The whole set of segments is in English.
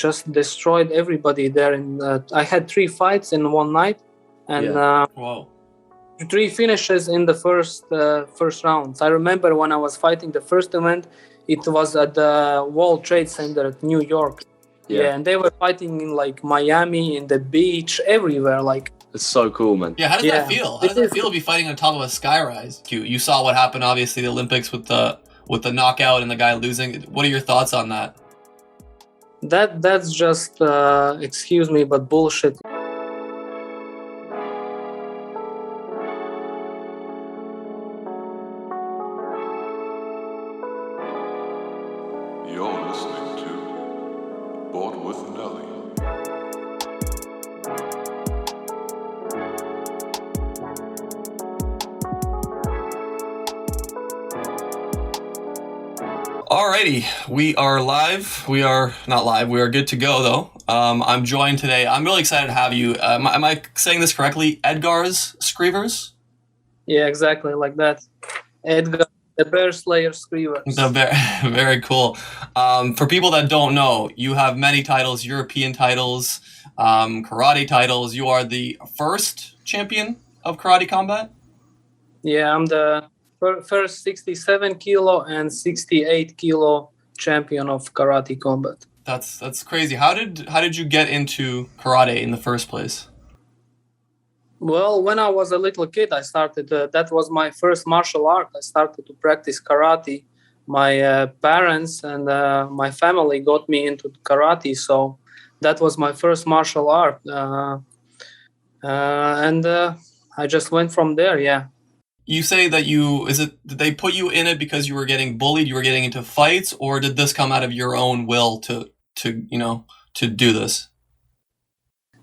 just destroyed everybody there. And I had 3 fights in one night, and Wow. 3 finishes in the first rounds. I remember when I was fighting the first event, it was at the World Trade Center at New York. Yeah, and they were fighting in like Miami, in the beach, everywhere. Like, it's so cool, man. Yeah, how does that feel? How does it feel to be fighting on top of a skyrise? You saw what happened, obviously, the Olympics with the knockout and the guy losing. What are your thoughts on that? That's just excuse me, but bullshit. You're listening to Faught with Nelly. Alrighty, we are live. We are not live. We are good to go, though. I'm joined today. I'm really excited to have you. Am I saying this correctly? Edgars Skrivers? Yeah, exactly like that. Edgar, the Bearslayer Skrivers. Very cool. For people that don't know, you have many titles, European titles, karate titles. You are the first champion of karate combat? Yeah, I'm the first 67 kilo and 68 kilo champion of karate combat. That's crazy. How did you get into karate in the first place? Well, when I was a little kid, I started. That was my first martial art. I started to practice karate. My parents and my family got me into karate, so that was my first martial art. And I just went from there. Yeah. You say that did they put you in it because you were getting bullied, you were getting into fights, or did this come out of your own will to do this?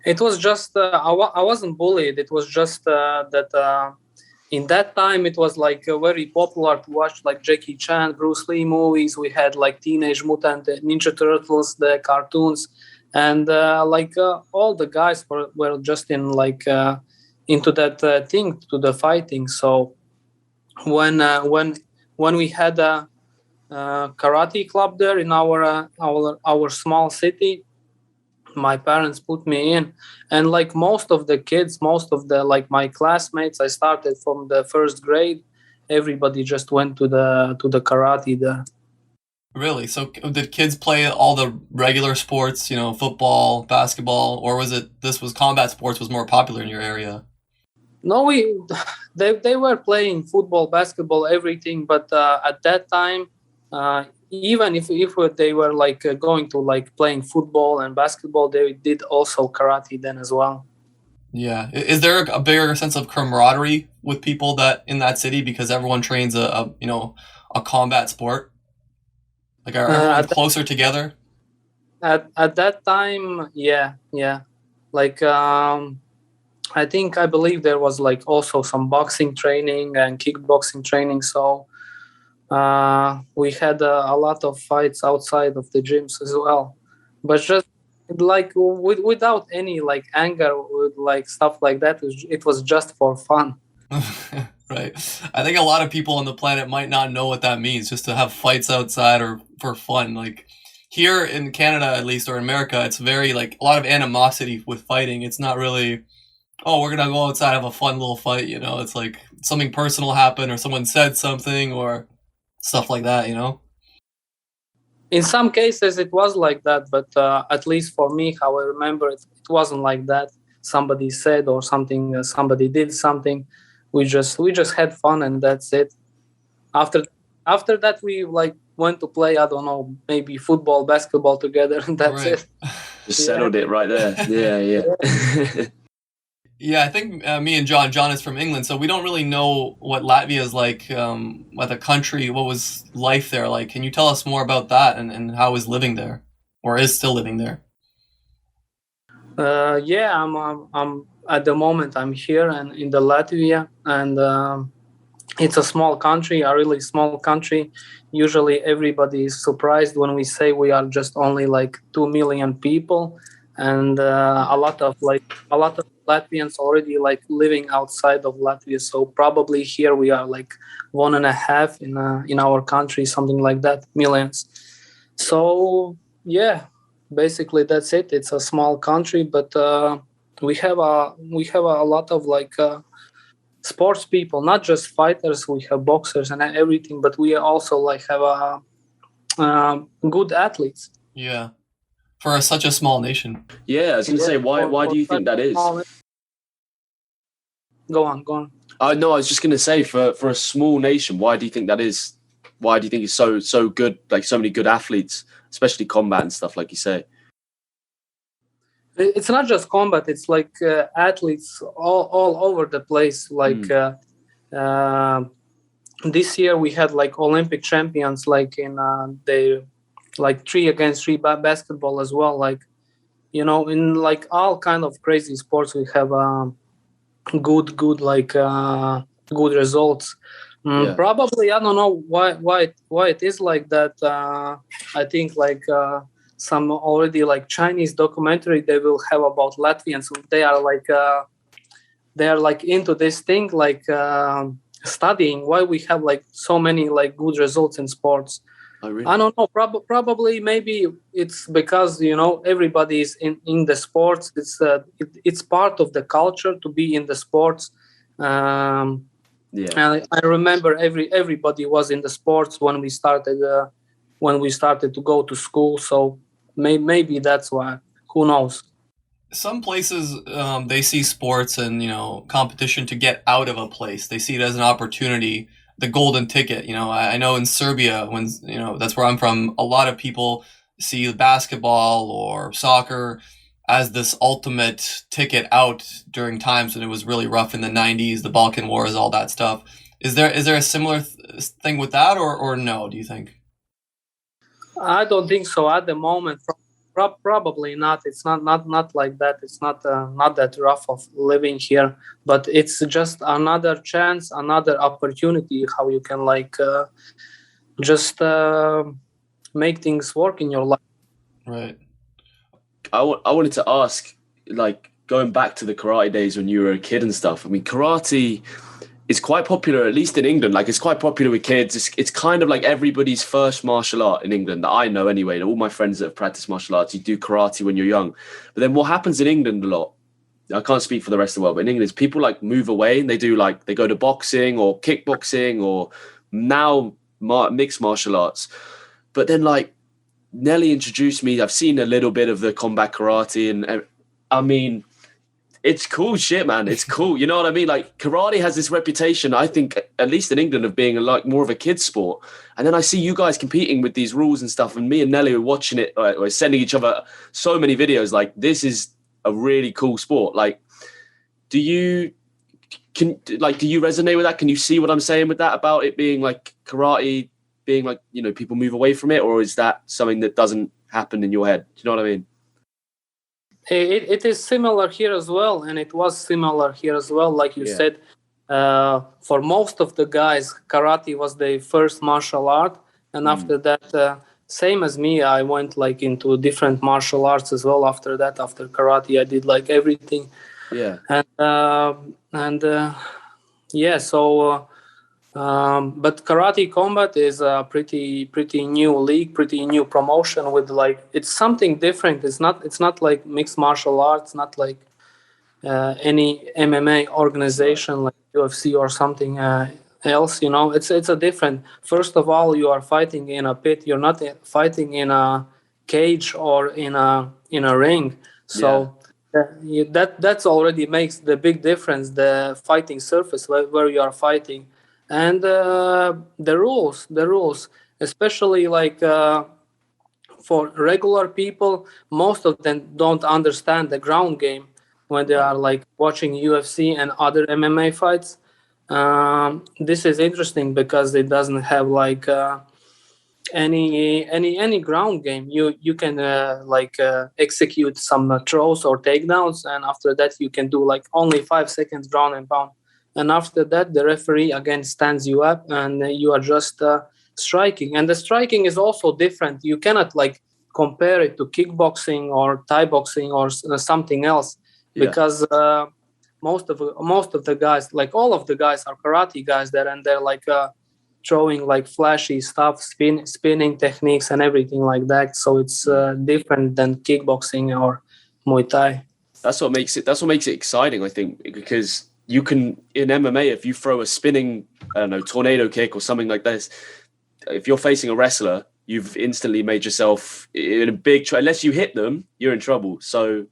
It was just, I wasn't bullied. It was just that in that time, it was like very popular to watch like Jackie Chan, Bruce Lee movies. We had like Teenage Mutant Ninja Turtles, the cartoons. And all the guys were just in like into that thing, to the fighting. So when we had a karate club there in our small city, my parents put me in, and like most of the kids, most of the like my classmates, I started from the first grade. Everybody just went to the karate there. Really? So did kids play all the regular sports, football, basketball, or this was combat sports was more popular in your area? No, they were playing football, basketball, everything. But at that time, even if they were like going to like playing football and basketball, they did also karate then as well. Yeah. Is there a bigger sense of camaraderie with people that in that city because everyone trains a combat sport? Like are everyone closer together? At that time, yeah. Like I believe there was like also some boxing training and kickboxing training. So we had a lot of fights outside of the gyms as well, but just like without any like anger, with like stuff like that. It was just for fun. Right. I think a lot of people on the planet might not know what that means, just to have fights outside or for fun. Like here in Canada, at least, or in America, it's very like a lot of animosity with fighting. It's not really, oh, we're going to go outside, have a fun little fight. It's like something personal happened or someone said something or stuff like that, In some cases it was like that, but at least for me, how I remember it wasn't like that. Somebody said or something, somebody did something. We just had fun and that's it. After that, we like went to play, I don't know, maybe football, basketball together, and that's it. Just settled it right there. Yeah. Yeah, I think me and John is from England, so we don't really know what Latvia is like, what the country, what was life there like. Can you tell us more about that and how is living there, or is still living there? Yeah, I'm at the moment I'm here and in the Latvia, and it's a small country, a really small country. Usually everybody is surprised when we say we are just only like 2 million people, and a lot of Latvians already like living outside of Latvia. So probably here we are like 1.5 in our country, something like that, millions. So yeah, basically that's it. It's a small country, but we have a lot of like sports people, not just fighters. We have boxers and everything, but we also like have good athletes. Yeah, for such a small nation. Yeah, I was going to say, why do you think that is? Go on. No, I was just going to say, for a small nation, why do you think that is? Why do you think it's so good, like so many good athletes, especially combat and stuff, like you say? It's not just combat, it's like athletes all over the place. Like this year we had like Olympic champions, like in the like 3-against-3 basketball as well. Like, you know, in like all kind of crazy sports we have good like good results. Probably I don't know why it is like that. I think like some already like Chinese documentary they will have about Latvians. They are like into this thing, like studying why we have like so many like good results in sports. Oh, really? I don't know. Probably maybe it's because, you know, everybody is in the sports. It's part of the culture to be in the sports. And I remember everybody was in the sports when we started to go to school. So maybe that's why. Who knows? Some places they see sports and, you know, competition to get out of a place. They see it as an opportunity, the golden ticket. You know, I know in Serbia, when, you know, that's where I'm from, a lot of people see basketball or soccer as this ultimate ticket out during times when it was really rough in the 90s, the Balkan Wars, all that stuff. Is there a similar thing with that, or no, do you think? I don't think so at the moment. Probably not. It's not like that. It's not that rough of living here, but it's just another chance, another opportunity how you can like just make things work in your life. Right. I wanted to ask, like, going back to the karate days when you were a kid and stuff. I mean, karate is quite popular, at least in England. Like, it's quite popular with kids. It's kind of like everybody's first martial art in England that I know anyway. All my friends that have practiced martial arts, you do karate when you're young. But then what happens in England a lot, I can't speak for the rest of the world, but in England is people like move away and they go to boxing or kickboxing or now mixed martial arts. But then like, Nelly introduced me. I've seen a little bit of the combat karate, and I mean, it's cool shit, man. It's cool. You know what I mean? Like, karate has this reputation, I think, at least in England, of being like more of a kid's sport. And then I see you guys competing with these rules and stuff, and me and Nelly were watching it, or sending each other so many videos. Like, this is a really cool sport. Like, do you resonate with that? Can you see what I'm saying with that, about it being like karate being like, you know, people move away from it, or is that something that doesn't happen in your head? Do you know what I mean? It is similar here as well, and it was similar here as well. Like you said, for most of the guys, karate was their first martial art, and after that, same as me, I went like into different martial arts as well. After that, after karate, I did like everything. Yeah, but Karate Combat is a pretty new league, pretty new promotion with like, it's something different. It's not like mixed martial arts, not like any MMA organization like UFC or something else. You know, it's a different. First of all, you are fighting in a pit. You're not fighting in a cage or in a ring. So that's already makes the big difference. The fighting surface where you are fighting. And the rules, especially like for regular people, most of them don't understand the ground game when they are like watching UFC and other MMA fights. This is interesting because it doesn't have like any ground game. You can execute some throws or takedowns, and after that you can do like only 5 seconds ground and pound. And after that, the referee again stands you up, and you are just striking. And the striking is also different. You cannot like compare it to kickboxing or Thai boxing or something else, because most of the guys, like all of the guys, are karate guys there, and they're like throwing like flashy stuff, spinning techniques and everything like that. So it's different than kickboxing or Muay Thai. That's what makes it exciting, I think, because you can, in MMA, if you throw a spinning, I don't know, tornado kick or something like this, if you're facing a wrestler, you've instantly made yourself in a big unless you hit them, you're in trouble. So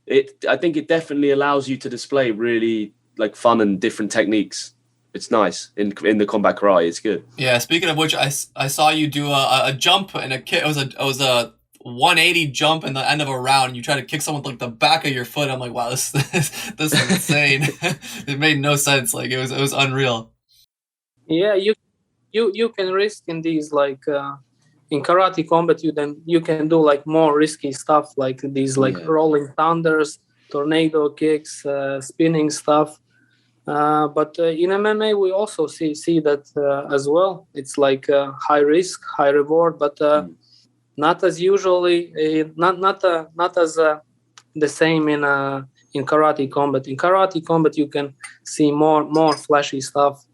I think it definitely allows you to display really like fun and different techniques. It's nice in the combat karate. It's good. Yeah. Speaking of which, I saw you do a jump and a kick. It was a 180 jump in the end of a round. And you try to kick someone with like the back of your foot. I'm like, wow, this is insane. It made no sense. Like it was unreal. Yeah, you can risk in these like in karate combat. You can do like more risky stuff like these like rolling thunders, tornado kicks, spinning stuff. But in MMA we also see that as well. It's like high risk, high reward, but not as usually not as the same in karate combat. In karate combat you can see more flashy stuff.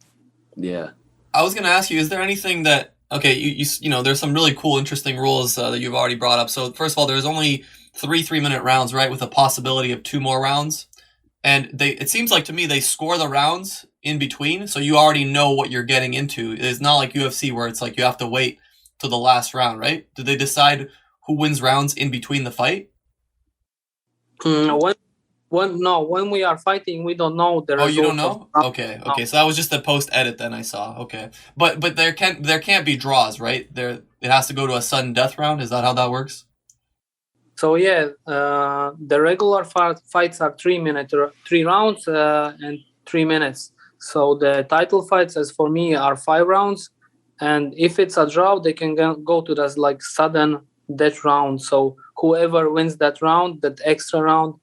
Yeah. I was going to ask you, is there anything that, okay, you know, there's some really cool, interesting rules that you've already brought up. So first of all, there's only 3-minute rounds, right? With a possibility of 2 more rounds. And it seems like to me, they score the rounds in between. So you already know what you're getting into. It's not like UFC where it's like you have to wait till the last round, right? Do they decide who wins rounds in between the fight? When we are fighting, we don't know the result. Oh, you don't know? Okay. So that was just the post edit then I saw. Okay, but there can't be draws, right? It has to go to a sudden death round. Is that how that works? So yeah, the regular fights are 3 rounds and 3 minutes. So the title fights, as for me, are 5 rounds, and if it's a draw, they can go to this like sudden death round. So whoever wins that round, that extra round,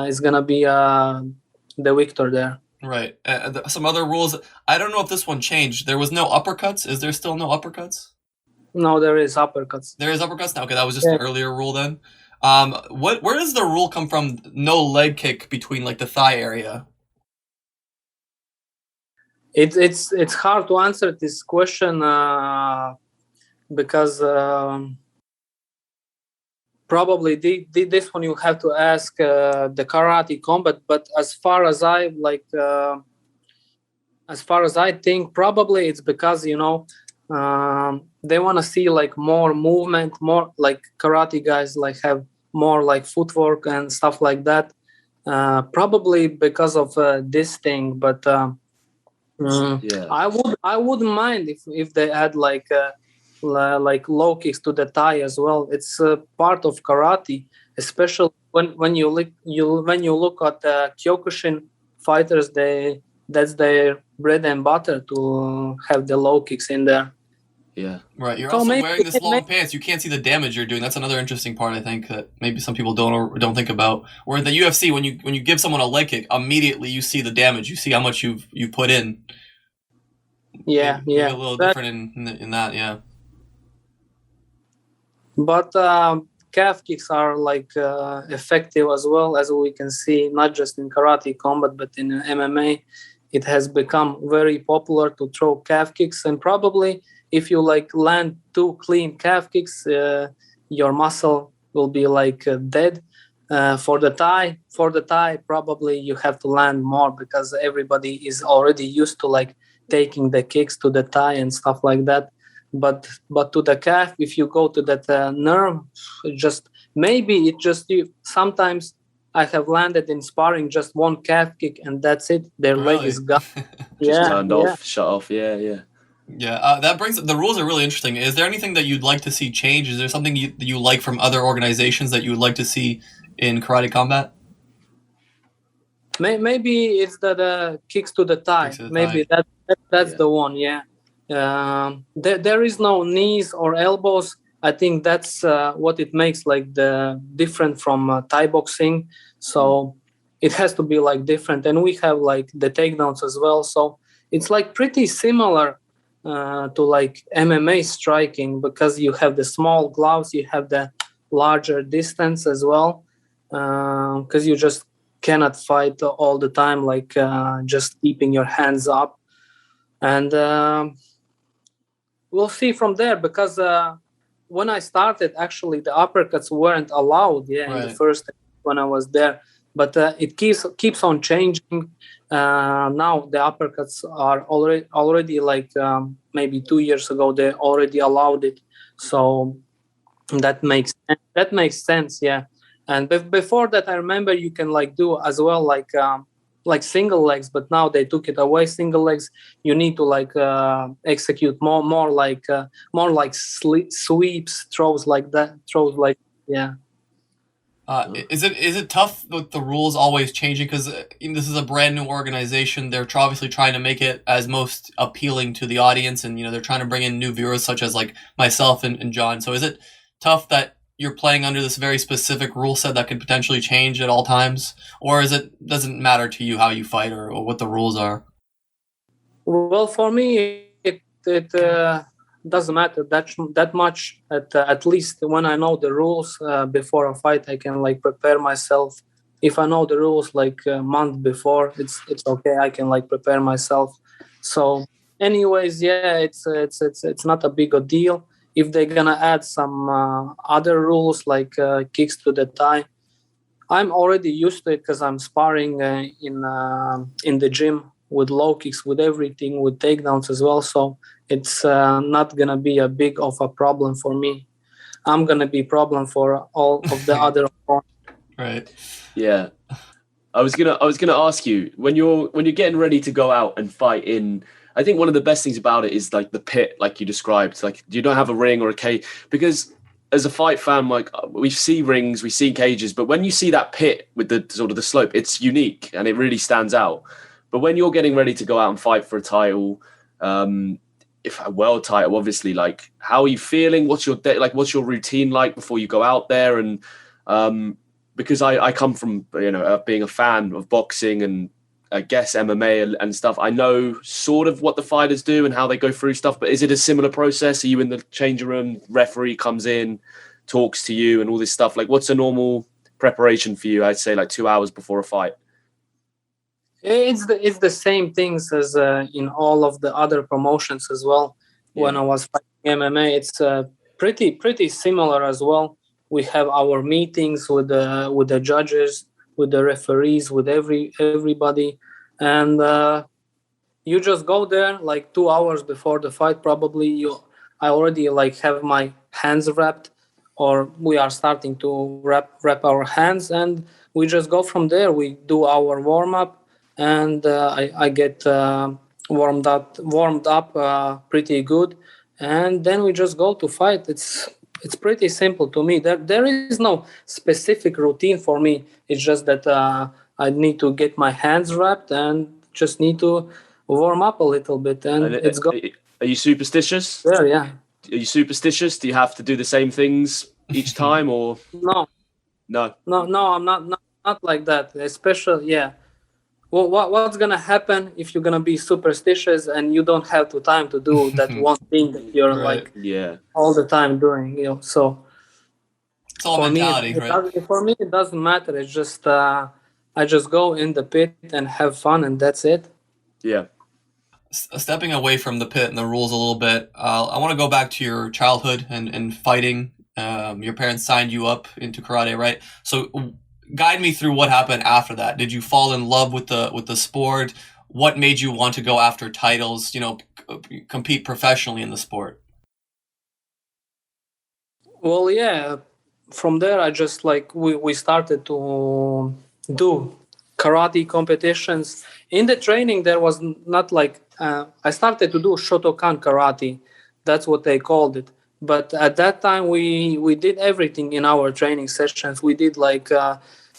is gonna be the victor there. Right. Some other rules. I don't know if this one changed. There was no uppercuts. Is there still no uppercuts? No, there is uppercuts. There is uppercuts now. Okay, that was just an earlier rule then. Where does the rule come from? No leg kick between like the thigh area. It's hard to answer this question because. Probably this one you have to ask the karate combat, but as far as I think, probably it's because they want to see like more movement, more like karate guys like have more like footwork and stuff like that. Probably because of this thing, but I wouldn't mind if they add like low kicks to the thigh as well. It's part of karate, especially when you look at the Kyokushin fighters. That's their bread and butter to have the low kicks in there. Yeah, right. You're also wearing this long pants. You can't see the damage you're doing. That's another interesting part, I think, that maybe some people don't think about. Where in the UFC, when you give someone a leg kick, immediately you see the damage. You see how much you put in. Yeah. A little different in that, yeah. But calf kicks are like effective as well, as we can see, not just in karate combat, but in MMA. It has become very popular to throw calf kicks, and probably if you like land 2 clean calf kicks, your muscle will be like dead. For the thigh, probably you have to land more because everybody is already used to like taking the kicks to the thigh and stuff like that. But to the calf, if you go to that nerve, sometimes I have landed in sparring just 1 calf kick and that's it. Their leg is gone. Turned off, shut off. Yeah. Yeah, that brings the rules are really interesting. Is there anything that you'd like to see change? Is there something you like from other organizations that you would like to see in karate combat? Maybe it's the kicks to the thigh. Maybe that's the one. Yeah. There is no knees or elbows. I think that's what it makes like the different from Thai boxing. So it has to be like different, and we have like the takedowns as well. So it's like pretty similar to like MMA striking because you have the small gloves, you have the larger distance as well. Because you just cannot fight all the time, like just keeping your hands up, and we'll see from there, because when I started, actually the uppercuts weren't allowed. In the first when I was there, but it keeps on changing. Now the uppercuts are already like maybe 2 years ago they already allowed it, so that makes sense. Yeah, and before that, I remember you can like do as well like single legs, but now they took it away. Single legs, you need to like execute more like sweeps, throws like that, yeah. Is it tough with the rules always changing? Because this is a brand new organization. They're obviously trying to make it as most appealing to the audience, and they're trying to bring in new viewers such as like myself and John. So is it tough that you're playing under this very specific rule set that could potentially change at all times, or doesn't matter to you how you fight or what the rules are? Well, for me, it doesn't matter that much. At least when I know the rules before a fight, I can like prepare myself. If I know the rules like a month before, it's okay. I can like prepare myself. So, anyways, yeah, it's not a big a deal. If they're gonna add some other rules like kicks to the thigh, I'm already used to it because I'm sparring in the gym with low kicks, with everything, with takedowns as well. So it's not gonna be a big of a problem for me. I'm gonna be problem for all of the other opponents. Right. Yeah. I was gonna ask you, when you're getting ready to go out and fight in, I think one of the best things about it is like the pit, like you described. Like you don't have a ring or a cage, because as a fight fan, like we see rings, we see cages, but when you see that pit with the sort of the slope, it's unique and it really stands out. But when you're getting ready to go out and fight for a title, if a world title, obviously, like how are you feeling? What's your what's your routine like before you go out there? And because I come from being a fan of boxing and I guess MMA and stuff, I know sort of what the fighters do and how they go through stuff. But is it a similar process? Are you in the changing room? Referee comes in, talks to you, and all this stuff. Like, what's a normal preparation for you? I'd say like 2 hours before a fight. It's the same things as in all of the other promotions as well. Yeah. When I was fighting MMA, it's pretty similar as well. We have our meetings with the judges, with the referees, with everybody, and you just go there like 2 hours before the fight. Probably I already like have my hands wrapped, or we are starting to wrap our hands, and we just go from there. We do our warm up, and I get warmed up pretty good, and then we just go to fight. It's pretty simple to me. There is no specific routine for me. It's just that I need to get my hands wrapped and just need to warm up a little bit, and it's go. Are you superstitious? Yeah. Are you superstitious? Do you have to do the same things each time, or no? I'm not like that. Especially, yeah. Well, what's gonna happen if you're gonna be superstitious and you don't have the time to do that one thing that you're right. all the time doing? So it's all mentality, right? For me, it doesn't matter. It's just I just go in the pit and have fun, and that's it. Yeah. Stepping away from the pit and the rules a little bit, I want to go back to your childhood and fighting. Your parents signed you up into karate, right? So guide me through what happened after that. Did you fall in love with the sport? What made you want to go after titles, compete professionally in the sport? Well, yeah. From there, I just we started to do karate competitions. In the training, there was not I started to do Shotokan Karate. That's what they called it. But at that time, we did everything in our training sessions. We did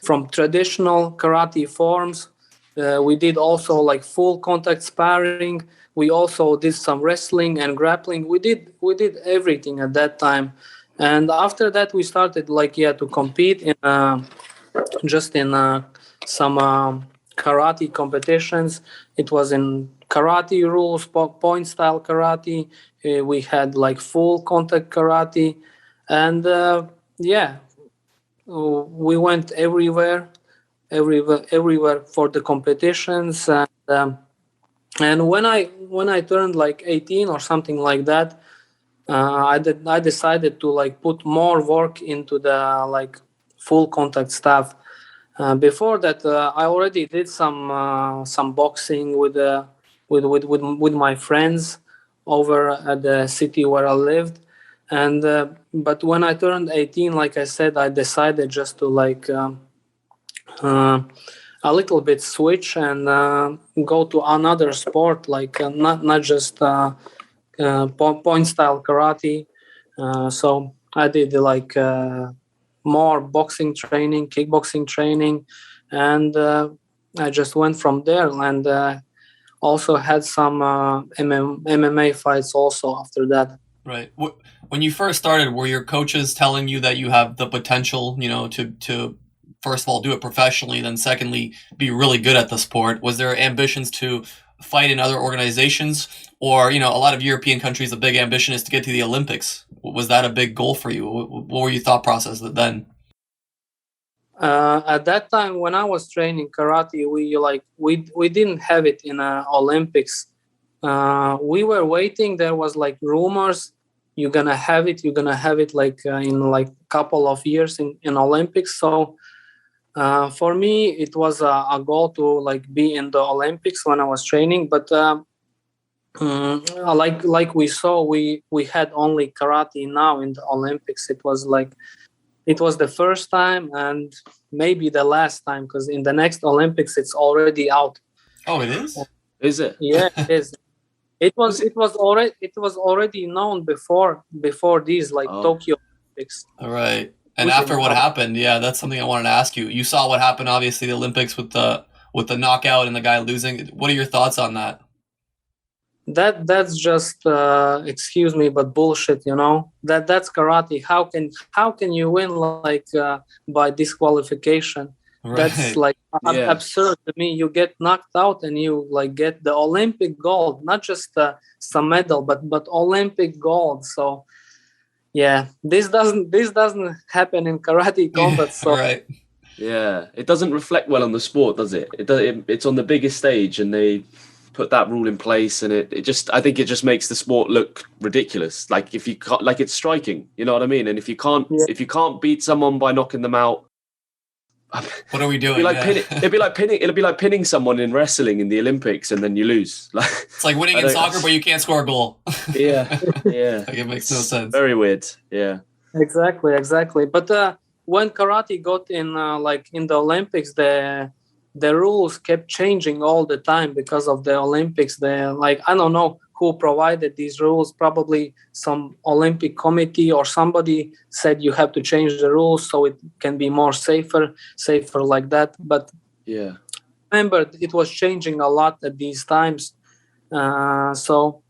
from traditional karate forms. We did also full contact sparring. We also did some wrestling and grappling. We did everything at that time. And after that, we started to compete in some karate competitions. It was in karate rules, point style karate. We had full contact karate, and we went everywhere for the competitions. And when I turned 18 or something like that, I decided to like put more work into the like full contact stuff. Before that, I already did some boxing with my friends over at the city where I lived, and but when I turned 18, like I said, I decided just to like a little bit switch and go to another sport, like not just point style karate. So I did like more boxing training, kickboxing training, and I just went from there, and also had some MMA fights also after that. Right. When you first started, were your coaches telling you that you have the potential, to first of all do it professionally, then secondly be really good at the sport? Was there ambitions to fight in other organizations, or a lot of European countries, the big ambition is to get to the Olympics? Was that a big goal for you? What were your thought process then? At that time when I was training karate, we didn't have it in Olympics. We were waiting. There was like rumors you're gonna have it like in like couple of years in Olympics. So for me it was a goal to like be in the Olympics when I was training, but like we saw, we had only karate now in the Olympics. It was the first time and maybe the last time, because in the next Olympics it's already out. Oh, it is? Is it? Yeah, it is. It was already known before these like Tokyo Olympics. All right. And after what happened, yeah, that's something I wanted to ask you. You saw what happened, obviously, the Olympics with the knockout and the guy losing. What are your thoughts on that? That's just excuse me, but bullshit. That's karate. How can you win like by disqualification? Right. That's like absurd to me. You get knocked out and you like get the Olympic gold, not just some medal, but Olympic gold. So yeah, this doesn't happen in karate combat. So right. Yeah, it doesn't reflect well on the sport, does it? It's on the biggest stage, and they put that rule in place, and I think it just makes the sport look ridiculous. Like if you can't, like it's striking, you know what I mean? And if you can't beat someone by knocking them out, what are we doing? It'd be like pinning someone in wrestling in the Olympics, and then you lose. Like it's like winning in soccer, but you can't score a goal. Yeah. Like it makes no sense. Very weird. Yeah. Exactly. But when karate got in in the Olympics, the rules kept changing all the time because of the Olympics. I don't know who provided these rules. Probably some Olympic committee or somebody said you have to change the rules so it can be more safer like that. But yeah, remember, it was changing a lot at these times. So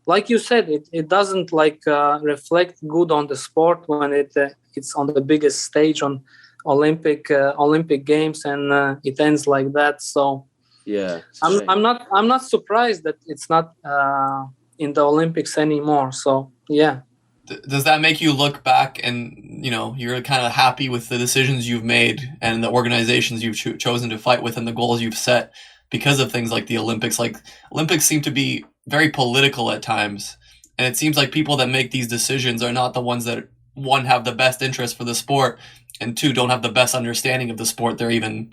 like you said, it doesn't reflect good on the sport when it's on the biggest stage on Olympic Games, and it ends like that. So yeah, I'm not surprised that it's not in the Olympics anymore. So yeah. Does that make you look back and you're kind of happy with the decisions you've made and the organizations you've chosen to fight with and the goals you've set because of things like the Olympics? Like Olympics seem to be very political at times, and it seems like people that make these decisions are not the ones that, one, have the best interest for the sport, and two, don't have the best understanding of the sport they're even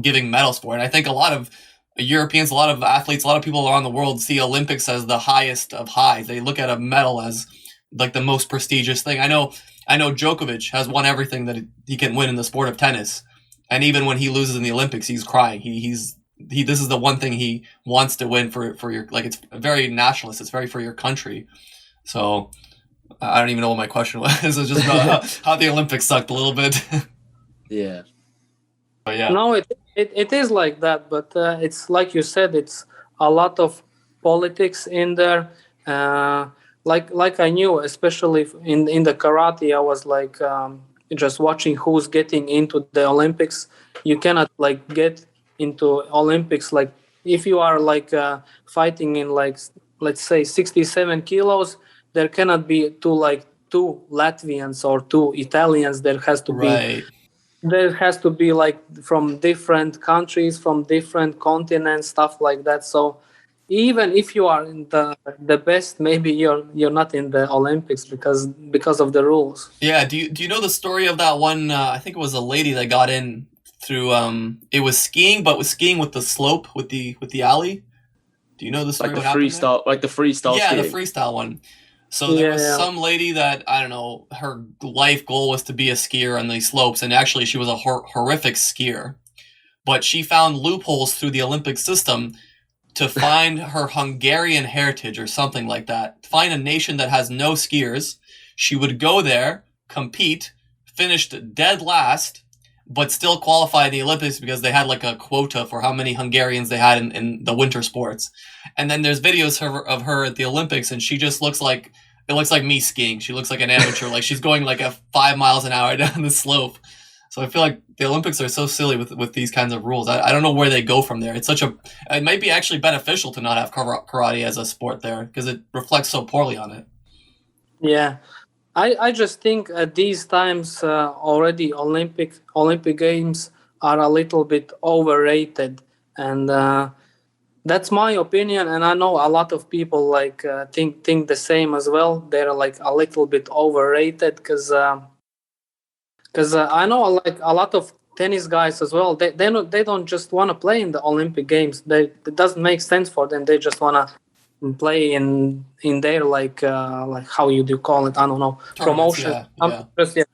giving medals for. And I think a lot of Europeans, a lot of athletes, a lot of people around the world see Olympics as the highest of highs. They look at a medal as like the most prestigious thing. I know Djokovic has won everything that he can win in the sport of tennis, and even when he loses in the Olympics, he's crying. This is the one thing he wants to win for your, like, it's very nationalist. It's very for your country. So I don't even know what my question was. It's just about how the Olympics sucked a little bit. Yeah. But yeah. No, it is like that, but it's like you said, it's a lot of politics in there. Like I knew, especially in the karate, I was like just watching who's getting into the Olympics. You cannot like get into Olympics like if you are like fighting in like, let's say 67 kilos, there cannot be two Latvians or two Italians. There has to be like from different countries, from different continents, stuff like that. So even if you are in the best, maybe you're not in the Olympics because of the rules. Yeah. Do you know the story of that one? I think it was a lady that got in through it was skiing, but was skiing with the slope with the alley. Do you know the story? Like the freestyle, Yeah, skiing. the freestyle one. So there was some lady that, I don't know, her life goal was to be a skier on these slopes, and actually she was a horrific skier. But she found loopholes through the Olympic system to find her Hungarian heritage or something like that. Find a nation that has no skiers. She would go there, compete, finished dead last, but still qualify in the Olympics because they had like a quota for how many Hungarians they had in the winter sports. And then there's videos of her at the Olympics, and she just looks like, it looks like me skiing. She looks like an amateur. Like she's going like 5 miles an hour down the slope. So I feel like the Olympics are so silly with these kinds of rules. I don't know where they go from there. It might be actually beneficial to not have karate as a sport there because it reflects so poorly on it. Yeah. I just think at these times already Olympic Games are a little bit overrated, and that's my opinion. And I know a lot of people like think the same as well. They're like a little bit overrated because I know like a lot of tennis guys as well. They don't just want to play in the Olympic Games. It doesn't make sense for them. They just want to play in their like how you do call it, I don't know, promotion,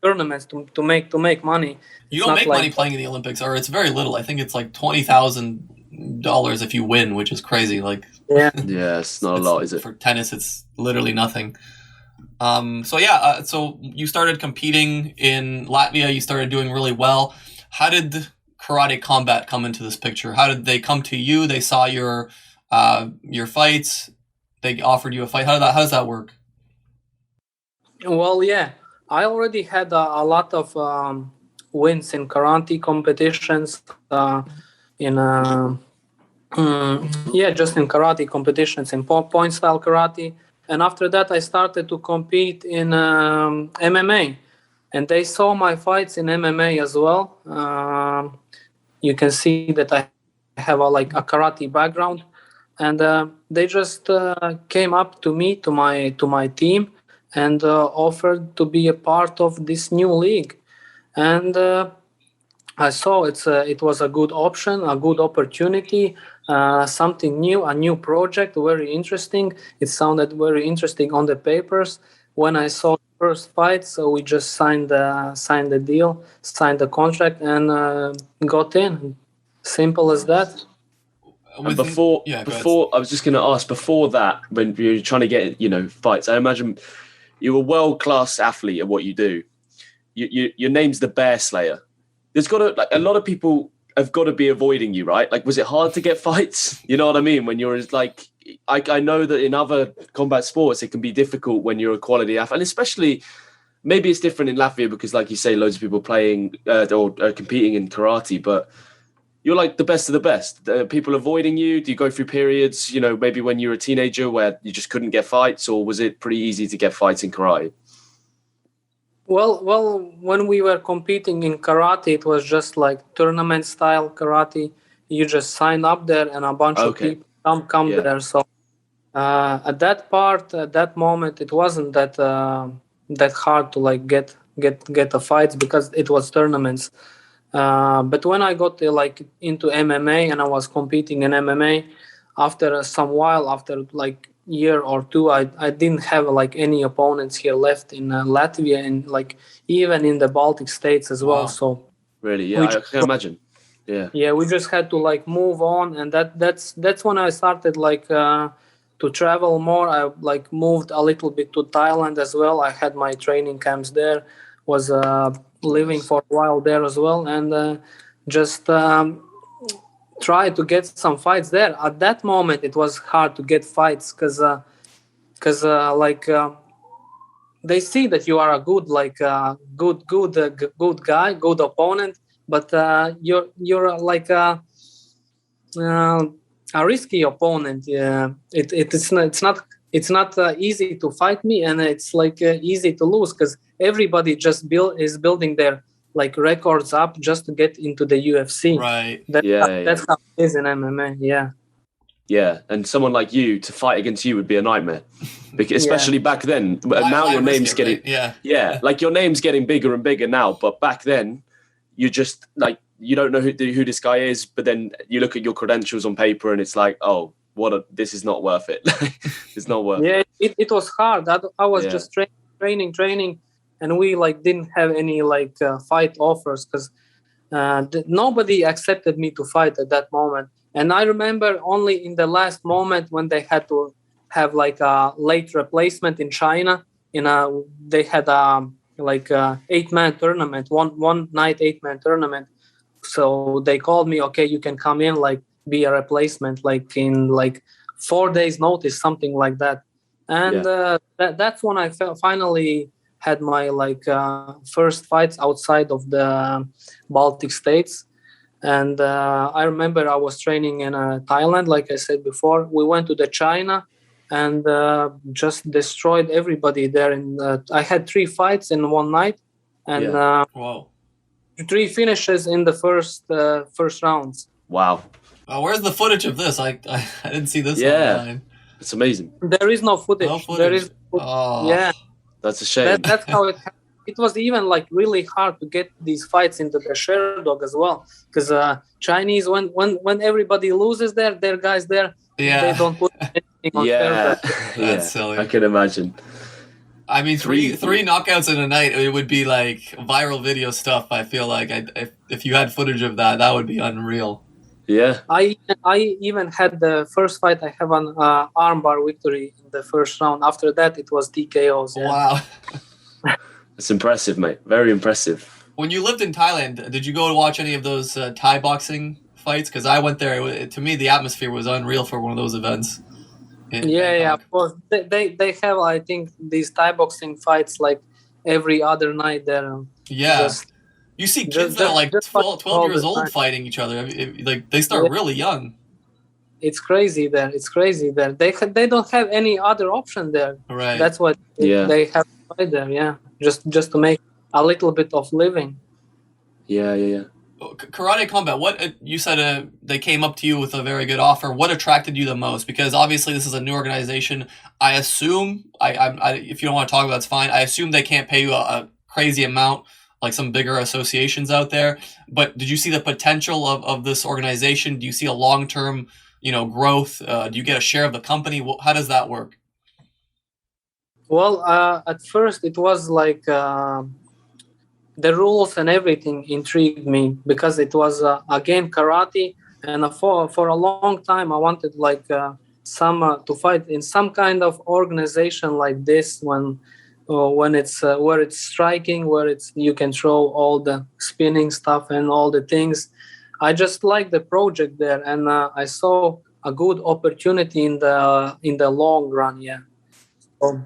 tournaments to make money. You don't make money playing in the Olympics, or it's very little. I think it's like $20,000 if you win, which is crazy. Like it's not a lot, is it? For tennis, it's literally nothing. So you started competing in Latvia. You started doing really well. How did Karate Combat come into this picture? How did they come to you? They saw your fights. They offered you a fight. How does that work? Well, yeah, I already had a lot of wins in karate competitions. Just in karate competitions in point style karate. And after that, I started to compete in MMA, and they saw my fights in MMA as well. You can see that I have a karate background. And they just came up to me, to my team, and offered to be a part of this new league. And I saw it was a good option, a good opportunity, something new, a new project, very interesting. It sounded very interesting on the papers. When I saw the first fight, so we just signed the deal, signed the contract, and got in. Simple as that. And before I was just going to ask, before that, when you were trying to get fights, I imagine you're a world-class athlete at what you do. Your name's the Bearslayer. There's got to a lot of people have got to be avoiding you, right? Like, was it hard to get fights? You know what I mean? When you're like, I know that in other combat sports it can be difficult when you're a quality athlete, and especially maybe it's different in Latvia because, like you say, loads of people playing or competing in karate, but you're like the best of the best. People avoiding you? Do you go through periods, maybe when you were a teenager where you just couldn't get fights, or was it pretty easy to get fights in karate? Well, when we were competing in karate, it was just like tournament style karate. You just sign up there, and a bunch of people come there. So at that moment, it wasn't that hard to like get the fights because it was tournaments. But when I got into MMA and I was competing in MMA, after like year or two, I didn't have like any opponents here left in Latvia and like even in the Baltic states as well. So really, I can imagine. Yeah, we just had to like move on, and that's when I started like to travel more. I like moved a little bit to Thailand as well. I had my training camps there. Was living for a while there as well, and just try to get some fights there. At that moment, it was hard to get fights because they see that you are a good good guy, good opponent, but you're like a risky opponent. It's not easy to fight me, and it's like easy to lose because everybody just is building their like records up just to get into the UFC. Right. That's how it is in MMA. Yeah. Yeah, and someone like you to fight against you would be a nightmare, because, especially back then. Now your name's getting like your name's getting bigger and bigger now. But back then, you just like you don't know who this guy is. But then you look at your credentials on paper, and it's like, oh, this is not worth it. It's not worth it. Yeah, it was hard. I was just training, and we like didn't have any like fight offers because nobody accepted me to fight at that moment. And I remember only in the last moment when they had to have like a late replacement in China. They had like a 8-man tournament, one night 8-man tournament. So they called me, okay, you can come in, like be a replacement, like in like 4 days notice, something like that. And that's when I finally had my like first fights outside of the Baltic states. And I remember I was training in Thailand, like I said before. We went to the China and just destroyed everybody there. And I had 3 fights in one night, and 3 finishes in the first rounds. Wow. Where's the footage of this? I didn't see this online. It's amazing. There is no footage. There is. Yeah. That's a shame. That's how it happened. It was even like really hard to get these fights into the Sherdog as well, because Chinese when everybody loses their guys there, they don't put anything on Sherdog. That's silly. I can imagine. I mean, three knockouts in a night, it would be like viral video stuff. I feel like if you had footage of that would be unreal. Yeah. I even had the first fight. I have an armbar victory in the first round. After that, it was TKOs. Yeah. Wow. It's impressive, mate. Very impressive. When you lived in Thailand, did you go to watch any of those Thai boxing fights? Because I went there. To me, the atmosphere was unreal for one of those events. Yeah, of course. They have, I think, these Thai boxing fights like every other night there. Yeah. You see kids that are like 12 years old fighting each other. Like they start really young. It's crazy there. They don't have any other option there. Right. That's what they have to fight there. Yeah. Just to make a little bit of living. Yeah. Karate Combat, what you said they came up to you with a very good offer. What attracted you the most? Because obviously this is a new organization. I assume, if you don't want to talk about it, it's fine. I assume they can't pay you a crazy amount like some bigger associations out there. But did you see the potential of this organization? Do you see a long-term, growth? Do you get a share of the company? How does that work? Well, at first it was like the rules and everything intrigued me because it was again karate, and for a long time I wanted like to fight in some kind of organization like this when it's where it's striking, where you can throw all the spinning stuff and all the things. I just like the project there, and I saw a good opportunity in the long run. Yeah. So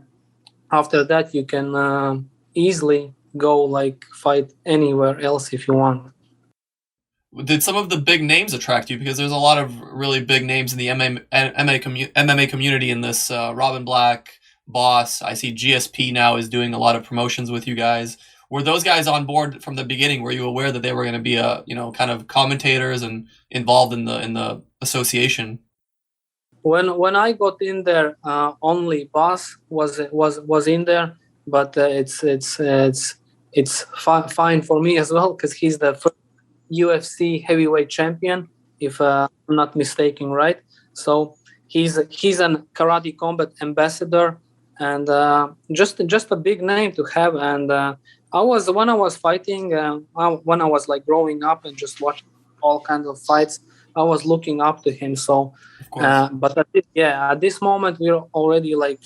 after that, you can easily go like fight anywhere else if you want. Did some of the big names attract you? Because there's a lot of really big names in the MMA community in this. Robin Black, Boss. I see GSP now is doing a lot of promotions with you guys. Were those guys on board from the beginning? Were you aware that they were going to be kind of commentators and involved in the association? When I got in there, only Bas was in there, but it's fine for me as well because he's the first UFC heavyweight champion, if I'm not mistaken, right? So he's a Karate Combat ambassador, and just a big name to have. And when I was fighting, when I was like growing up and just watching all kinds of fights, I was looking up to him. So, but at this moment we're already like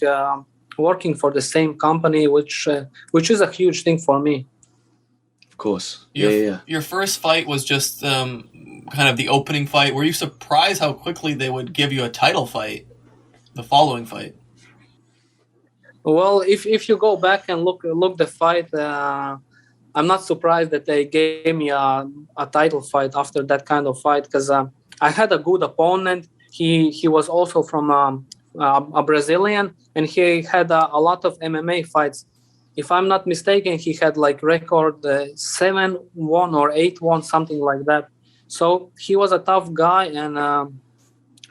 working for the same company, which is a huge thing for me. Of course. Your first fight was just kind of the opening fight. Were you surprised how quickly they would give you a title fight, the following fight? Well, if you go back and look the fight, I'm not surprised that they gave me a title fight after that kind of fight, because I had a good opponent. He was also from a Brazilian, and he had a lot of MMA fights. If I'm not mistaken, he had like record 7-1 or 8-1, something like that. So he was a tough guy, and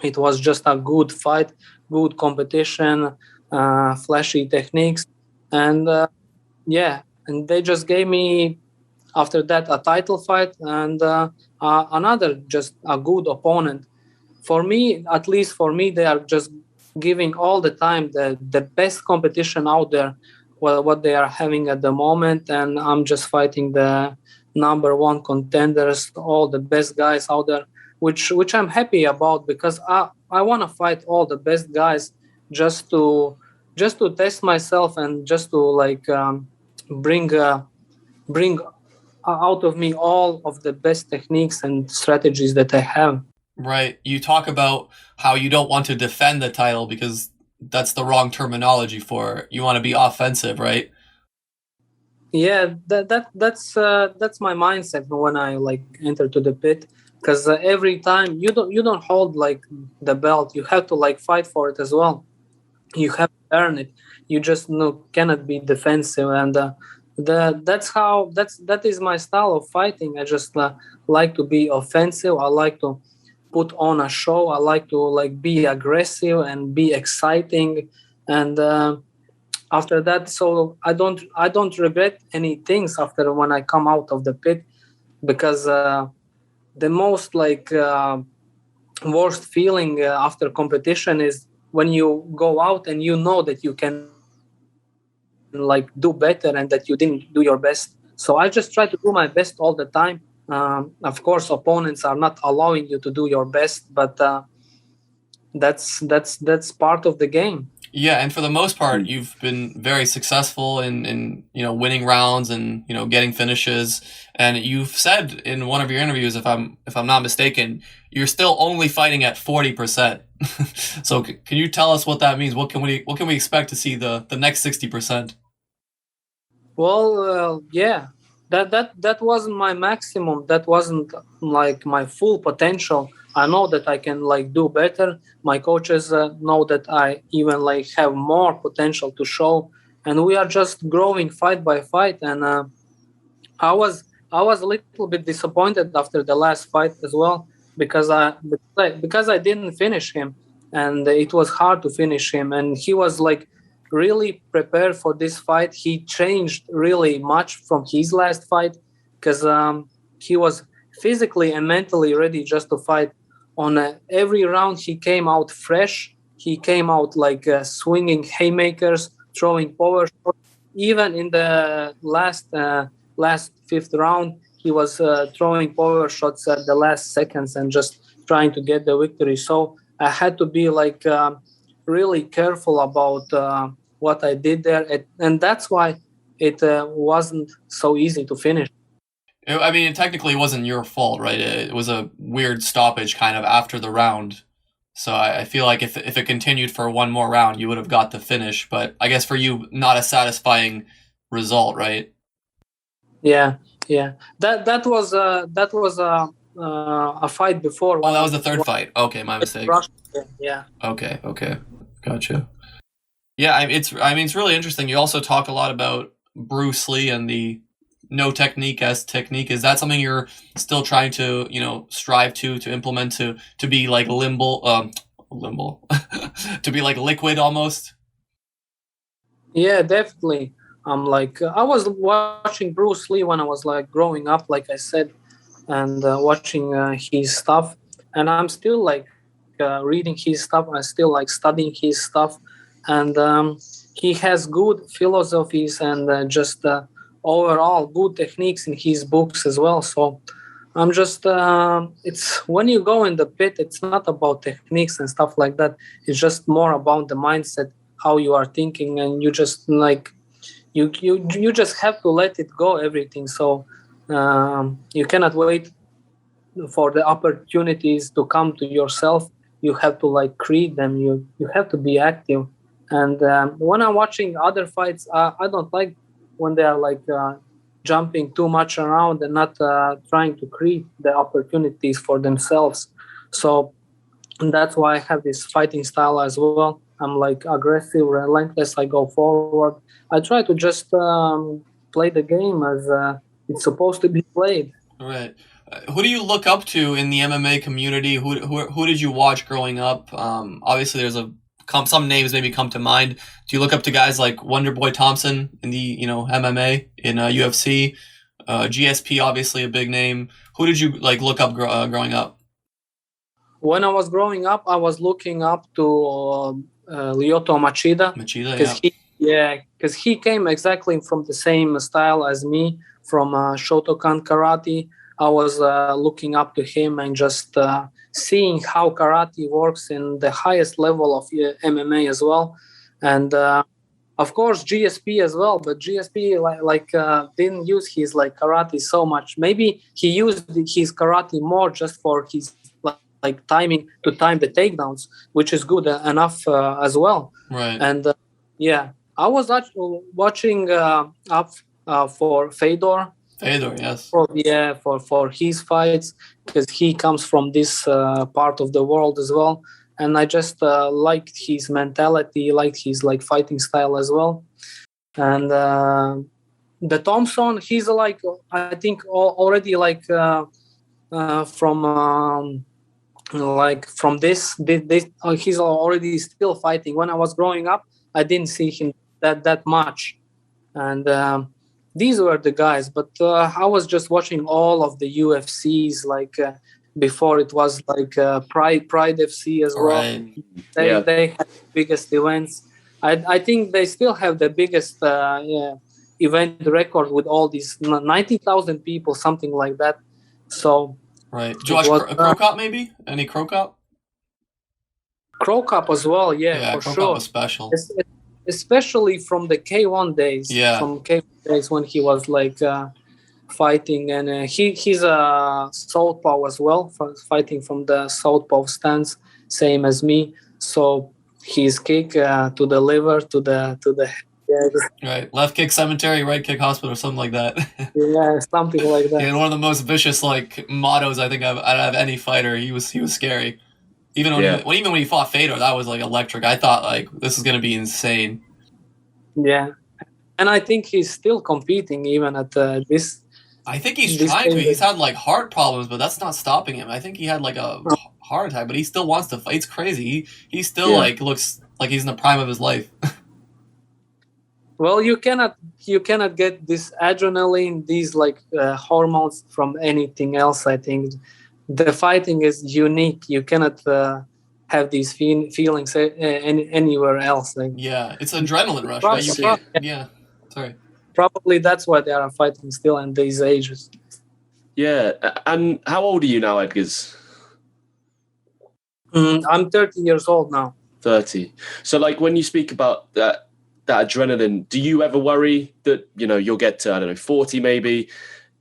It was just a good fight, good competition, flashy techniques, and and they just gave me after that a title fight and another just a good opponent. For me, at least for me, they are just giving all the time the best competition out there, well, what they are having at the moment, and I'm just fighting the number one contenders, all the best guys out there, which I'm happy about, because I want to fight all the best guys just to test myself and just to like bring out of me all of the best techniques and strategies that I have. Right. You talk about how you don't want to defend the title because that's the wrong terminology for it. You want to be offensive, right? Yeah, that's my mindset when I like enter to the pit, because every time you don't hold like the belt, you have to like fight for it as well. You have to earn it. You just cannot be defensive, and that is my style of fighting. I just like to be offensive. I like to put on a show. I like to like be aggressive and be exciting, and after that, so I don't regret any things after when I come out of the pit, because the most like worst feeling after competition is when you go out and you know that you can like do better and that you didn't do your best. So I just try to do my best all the time. Of course, opponents are not allowing you to do your best, but that's part of the game. Yeah, and for the most part, you've been very successful in winning rounds and getting finishes. And you've said in one of your interviews, if I'm not mistaken, you're still only fighting at 40%. So can you tell us what that means? What can we expect to see the next 60%? Well, yeah, that wasn't my maximum. That wasn't like my full potential. I know that I can like do better. My coaches know that I even like have more potential to show, and we are just growing fight by fight. And I was a little bit disappointed after the last fight as well, because I didn't finish him, and it was hard to finish him. And he was like really prepared for this fight. He changed really much from his last fight, because he was physically and mentally ready just to fight. On every round, he came out fresh. He came out like swinging haymakers, throwing power shots. Even in the last fifth round, he was throwing power shots at the last seconds and just trying to get the victory. So I had to be like really careful about what I did there, and that's why it wasn't so easy to finish. I mean, it technically wasn't your fault, right? It was a weird stoppage kind of after the round. So I feel like if it continued for one more round, you would have got the finish. But I guess for you, not a satisfying result, right? Yeah. That was a fight before. Oh, that was the third fight. Okay, my mistake. Yeah. Okay, gotcha. Yeah, it's really interesting. You also talk a lot about Bruce Lee and the no technique as technique. Is that something you're still trying to strive to implement to be like limble to be like liquid almost? Yeah, definitely. I was watching Bruce Lee when I was like growing up, like I said, and watching his stuff, and I'm still like reading his stuff. I'm still like studying his stuff, and he has good philosophies and just overall good techniques in his books as well. So I'm just it's when you go in the pit, it's not about techniques and stuff like that. It's just more about the mindset, how you are thinking, and you just like you just have to let it go, everything. So you cannot wait for the opportunities to come to yourself. You have to like create them. You have to be active. And when I'm watching other fights, I don't like when they are like jumping too much around and not trying to create the opportunities for themselves. So that's why I have this fighting style as well. I'm like aggressive, relentless. I go forward. I try to just play the game as it's supposed to be played. Right. Who do you look up to in the MMA community? Who did you watch growing up? Obviously, there's some names maybe come to mind. Do you look up to guys like Wonderboy Thompson in the MMA in UFC? GSP, obviously a big name. Who did you like look up growing up? When I was growing up, I was looking up to Lyoto Machida. Because he came exactly from the same style as me, from Shotokan Karate. I was looking up to him and just seeing how karate works in the highest level of MMA as well. And of course GSP as well, but GSP didn't use his karate so much. Maybe he used his karate more just for his timing to time the takedowns, which is good enough as well. Right. And I was actually watching up for Fedor. Fedor, yes. For his fights, because he comes from this part of the world as well, and I just liked his mentality, liked his fighting style as well. And the Thompson, he's I think already from this he's already still fighting. When I was growing up, I didn't see him that much, and these were the guys. But I was just watching all of the UFCs before it was Pride FC as well. Right. They had the biggest events. I think they still have the biggest event record with all these 90,000 people, something like that. So right. Josh Crow Cop, maybe? Any Crow Cop? Crow Cop as well, for Crow sure. Cop was special. Especially from the K1 days. Yeah. From K1 days when he was fighting, and he's a southpaw as well, fighting from the southpaw stance, same as me. So his kick to the liver, to the head. Right, left kick cemetery, right kick hospital, or something like that. Yeah, something like that. Yeah, one of the most vicious mottos I think I've out of any fighter. He was scary. Even when he fought Fedor, that was electric. I thought this is gonna be insane. Yeah, and I think he's still competing even at this. I think he's trying to. He's had heart problems, but that's not stopping him. I think he had a heart attack, but he still wants to fight. It's crazy. He still looks like he's in the prime of his life. Well, you cannot get this adrenaline, these hormones from anything else. I think the fighting is unique. You cannot have these feelings anywhere else. Yeah, it's adrenaline rush. Right? You can't. Yeah, sorry. Probably that's why they are fighting still in these ages. Yeah, and how old are you now, Edgars? I'm 30 years old now. 30. So, when you speak about that adrenaline, do you ever worry that you'll get to 40 maybe?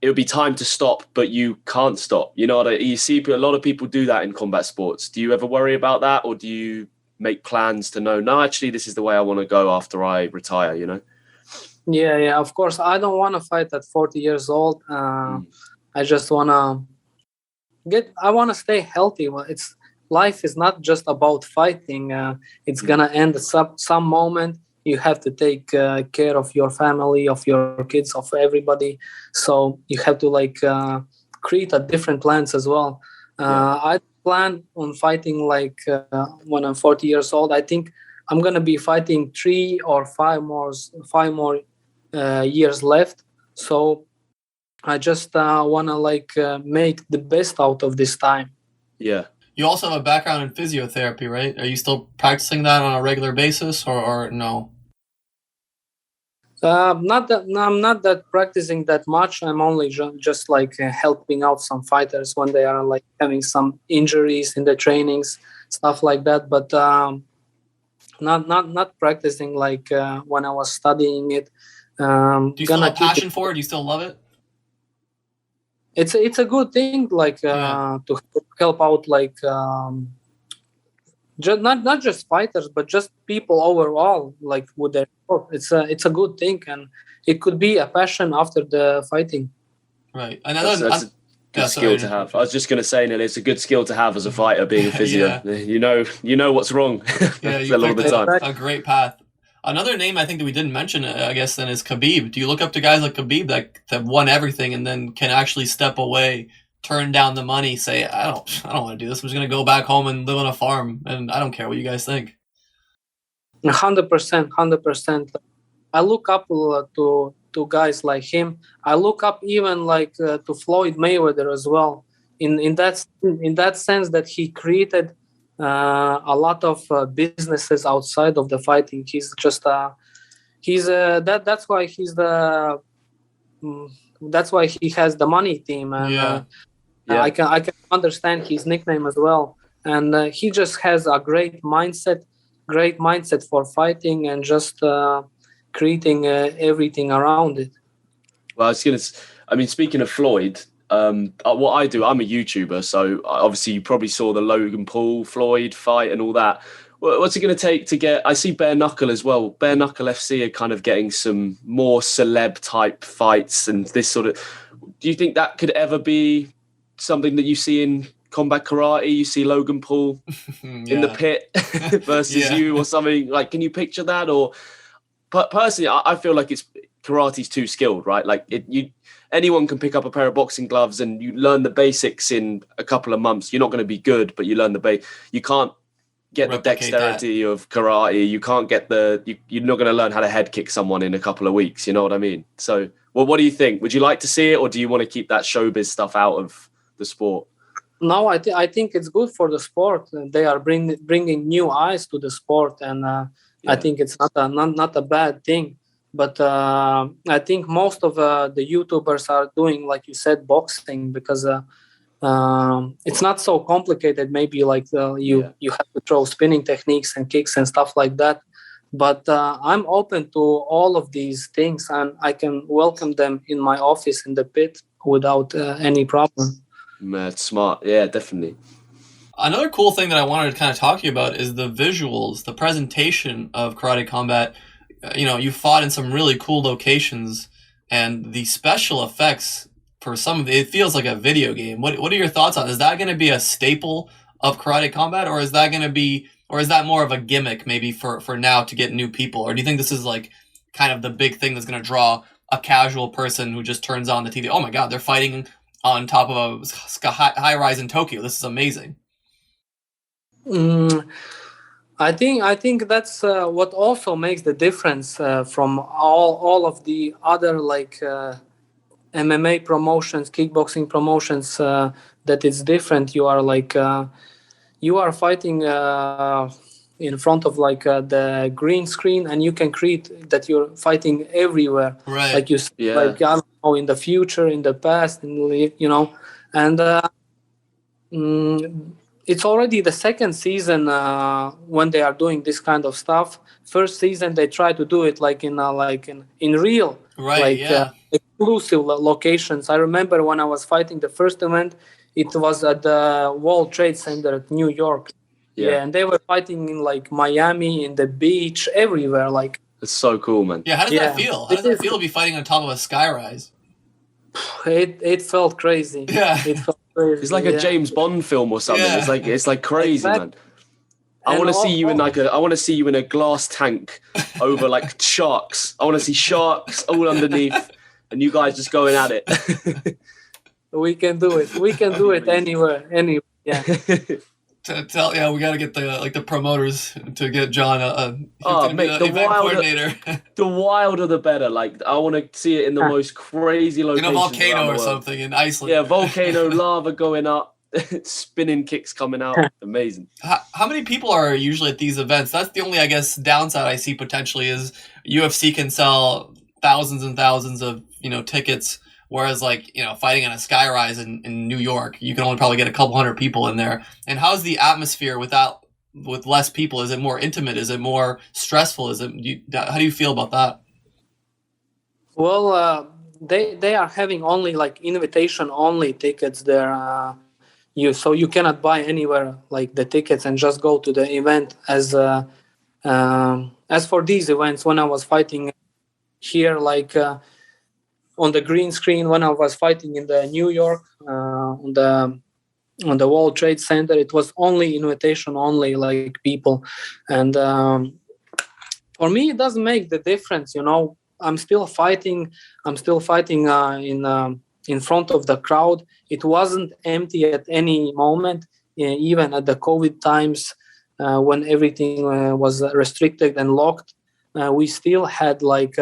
It'll be time to stop, but you can't stop. You see a lot of people do that in combat sports. Do you ever worry about that, or do you make plans to know, no, actually, this is the way I want to go after I retire? Yeah, of course. I don't want to fight at 40 years old. I just want to stay healthy. Life is not just about fighting. It's gonna end at some moment. You have to take care of your family, of your kids, of everybody. So you have to create a different plans as well. I plan on fighting when I'm 40 years old. I think I'm gonna be fighting 3 or 5 more years left. So I just wanna make the best out of this time. Yeah. You also have a background in physiotherapy, right? Are you still practicing that on a regular basis, or no? I'm not that practicing that much. I'm only just helping out some fighters when they are having some injuries in the trainings, stuff like that. But not practicing when I was studying it. Do you still have passion for it? Do you still love it? It's a good thing to help out not just fighters, but just people overall, with their sport. It's a good thing, and it could be a passion after the fighting. Right. That's a good skill to have. I was just going to say, Neil, it's a good skill to have as a fighter, being a physio. Yeah. You know what's wrong. Yeah, a lot of the time. A great path. Another name I think that we didn't mention, I guess, then is Khabib. Do you look up to guys like Khabib that won everything and then can actually step away turn down the money, say, I don't want to do this. I'm just going to go back home and live on a farm, and I don't care what you guys think. 100%. I look up to guys like him. I look up even like to Floyd Mayweather as well. In that sense that he created a lot of businesses outside of the fighting. He's just that's why he's the that's why he has the money team, and I can understand his nickname as well. And he just has a great mindset for fighting and just creating everything around it. Well, speaking of Floyd, what I do, I'm a YouTuber, so obviously you probably saw the Logan Paul Floyd fight and all that. What's it going to take to get? I see Bare Knuckle as well. Bare Knuckle FC are kind of getting some more celeb type fights and this sort of. Do you think that could ever be something that you see in combat karate? You see Logan Paul in the pit versus you or something like? Can you picture that? Or personally, I feel like karate's too skilled, right? Like anyone can pick up a pair of boxing gloves and you learn the basics in a couple of months. You're not going to be good, but you learn you can't get the dexterity of karate. You can't get you're not going to learn how to head kick someone in a couple of weeks. You know what I mean? So, what do you think? Would you like to see it, or do you want to keep that showbiz stuff out of the sport? No, I think it's good for the sport. They are bringing new eyes to the sport, and I think it's not a bad thing. But I think most of the YouTubers are doing, like you said, boxing because it's not so complicated. Maybe like you have to throw spinning techniques and kicks and stuff like that. But I'm open to all of these things, and I can welcome them in my office in the pit without any problem. That's smart. Yeah, definitely. Another cool thing that I wanted to kind of talk to you about is the visuals, the presentation of Karate Combat. You fought in some really cool locations, and the special effects for some of it feels like a video game. What are your thoughts on? Is that going to be a staple of Karate Combat, or is that more of a gimmick maybe for now to get new people? Or do you think this is like kind of the big thing that's going to draw a casual person who just turns on the TV? Oh my God, they're fighting on top of a high rise in Tokyo. This is amazing. I think that's what also makes the difference from all of the other like MMA promotions, kickboxing promotions. That it's different. You are like you are fighting in front of like the green screen, and you can create that you're fighting everywhere. Right. Like you like I don't know, in the future, in the past, and it's already the second season when they are doing this kind of stuff. First season they try to do it like in real, exclusive locations. I remember when I was fighting the first event, it was at the World Trade Center at New York. Yeah, and they were fighting in like Miami, in the beach, everywhere. Like it's so cool, man. Yeah, how does that feel? How does it feel to be fighting on top of a skyrise? It felt crazy. Yeah, it felt crazy. It's like a James Bond film or something. Yeah. It's like crazy, man. I want to see you in a glass tank over like sharks. I want to see sharks all underneath, and you guys just going at it. We can do it. We can do it anywhere. Yeah. We got to get the promoters to get John the event coordinator. The wilder the better. Like I want to see it in the most crazy locations. In a volcano or something in Iceland. Yeah, volcano, lava going up, spinning kicks coming out. Amazing. How many people are usually at these events? That's the only, I guess, downside I see potentially is UFC can sell thousands and thousands of tickets. Whereas, fighting in a skyrise in New York, you can only probably get a couple hundred people in there. And how's the atmosphere with less people? Is it more intimate? Is it more stressful? How do you feel about that? Well, they are having only like invitation only tickets there. So you cannot buy anywhere like the tickets and just go to the event. As for these events, when I was fighting here, on the green screen, when I was fighting in the New York on the World Trade Center, it was only invitation only, like people. And for me, it doesn't make the difference. I'm still fighting. I'm still fighting in in front of the crowd. It wasn't empty at any moment, even at the COVID times when everything was restricted and locked. We still had like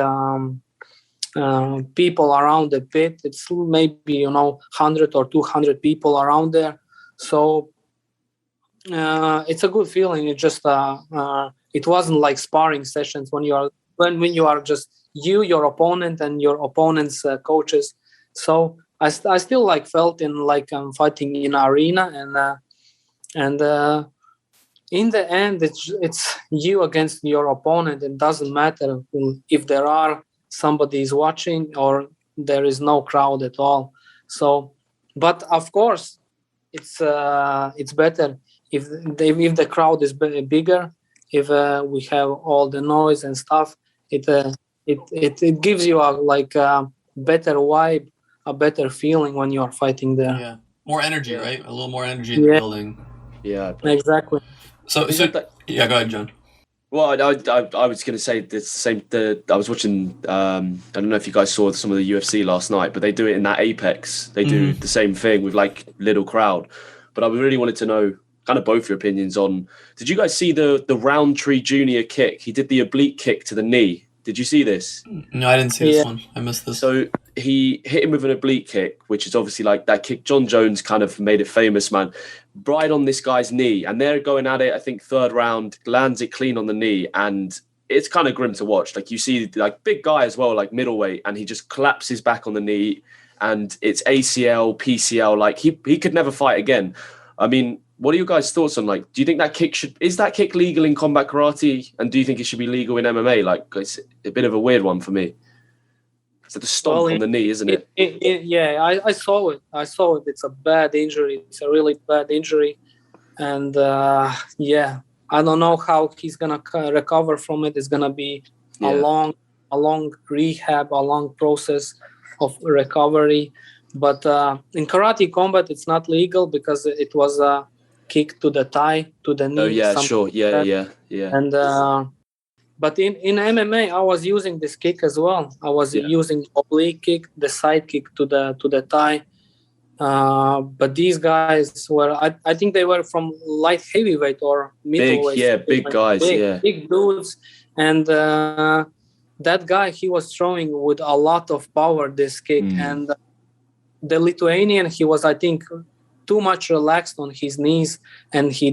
people around the pit. It's maybe 100 or 200 people around there. So it's a good feeling. It just it wasn't like sparring sessions when you are just your opponent and your opponent's coaches. So I still like felt in like I'm fighting in an arena, and in the end it's you against your opponent. It doesn't matter if there are somebody is watching or there is no crowd at all. So, but of course it's better if the crowd is bigger, if we have all the noise and stuff. It gives you a better vibe, a better feeling when you are fighting there. Yeah, more energy, right? A little more energy in the building. Yeah, exactly. So yeah, go ahead, John. Well, I was going to say the same. I was watching. I don't know if you guys saw some of the UFC last night, but they do it in that Apex. They do the same thing with like little crowd. But I really wanted to know kind of both your opinions on. Did you guys see the Roundtree Junior kick? He did the oblique kick to the knee. Did you see this? No, I didn't see this one. I missed this. So he hit him with an oblique kick, which is obviously like that kick. John Jones kind of made it famous, man. Right on this guy's knee. And they're going at it, I think, third round, lands it clean on the knee. And it's kind of grim to watch. Like you see like big guy as well, like middleweight, and he just collapses back on the knee. And it's ACL, PCL. Like he could never fight again. I mean, what are your guys' thoughts on, like, do you think that kick is that kick legal in combat karate? And do you think it should be legal in MMA? Like, it's a bit of a weird one for me. It's like a stomp on the knee, isn't it? Yeah, I saw it. It's a bad injury. It's a really bad injury. And I don't know how he's going to recover from it. It's going to be a long rehab, a long process of recovery. But in karate combat, it's not legal because it was a kick to the thigh, to the knee. Oh, yeah, sure. Yeah. And but in MMA, I was using this kick as well. I was using oblique kick, the side kick to the thigh. But these guys were, I think they were from light heavyweight or middleweight. Big guys, big dudes. And that guy, he was throwing with a lot of power this kick. And the Lithuanian, he was, I think, too much relaxed on his knees, and he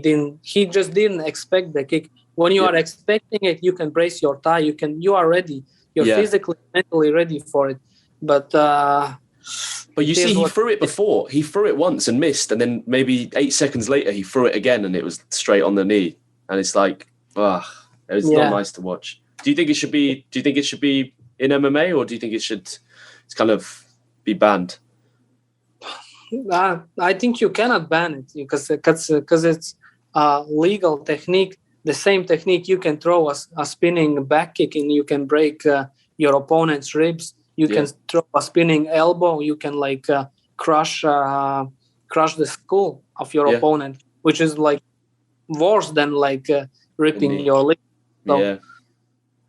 just didn't expect the kick. When you are expecting it, you can brace your thigh. You are ready. You're physically, mentally ready for it. But you see, he threw it before. He threw it once and missed, and then maybe 8 seconds later, he threw it again, and it was straight on the knee. And it's like, it's not nice to watch. Do you think it should be? Do you think it should be in MMA, or do you think it's kind of be banned? I think you cannot ban it because it's a legal technique. The same technique, you can throw a spinning back kick and you can break your opponent's ribs. You can throw a spinning elbow. You can like crush the skull of your opponent, which is like worse than like ripping your lip. So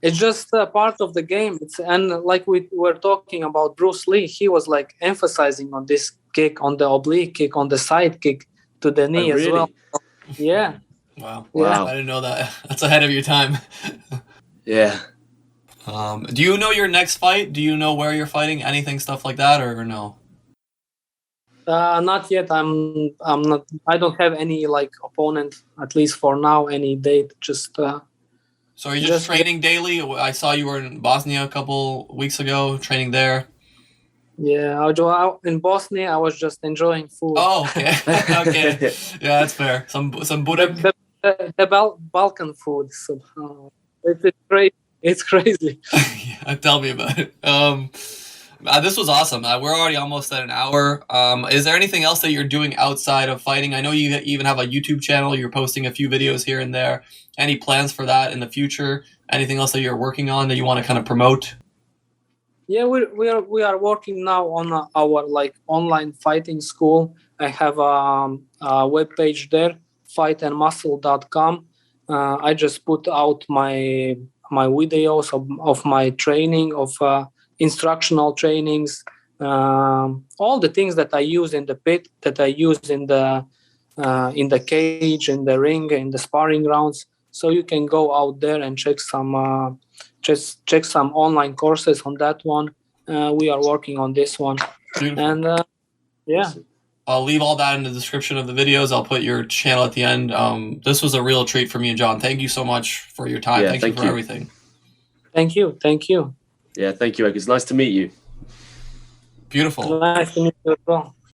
it's just a part of the game. And like we were talking about Bruce Lee, he was like emphasizing on this kick, on the oblique kick, on the side kick to the knee as well. Yeah. Wow. I didn't know that. That's ahead of your time. Yeah. Do you know your next fight? Do you know where you're fighting? Anything, stuff like that, or no? Not yet. I'm not. I don't have any like opponent, at least for now. Any date. Just. So are you just training daily? I saw you were in Bosnia a couple weeks ago, training there. Yeah, in Bosnia, I was just enjoying food. Oh, okay. Okay. Yeah, that's fair. Some Budak. The Balkan food. So, it's great. It's crazy. Yeah, tell me about it. This was awesome. We're already almost at an hour. Is there anything else that you're doing outside of fighting? I know you even have a YouTube channel. You're posting a few videos here and there. Any plans for that in the future? Anything else that you're working on that you want to kind of promote? Yeah, we are working now on our like online fighting school. I have a web page there, fightandmuscle.com. I just put out my videos of my training, of instructional trainings, all the things that I use in the pit, that I use in the cage, in the ring, in the sparring rounds. So you can go out there and check some check some online courses on that one. We are working on this one. Beautiful. And yeah. Awesome. I'll leave all that in the description of the videos. I'll put your channel at the end. This was a real treat for me and John. Thank you so much for your time. Yeah, Thank you thank for you. everything. Thank you. Thank you. Yeah, thank you, Edgar. It's nice to meet you. Beautiful. Nice to meet you as well.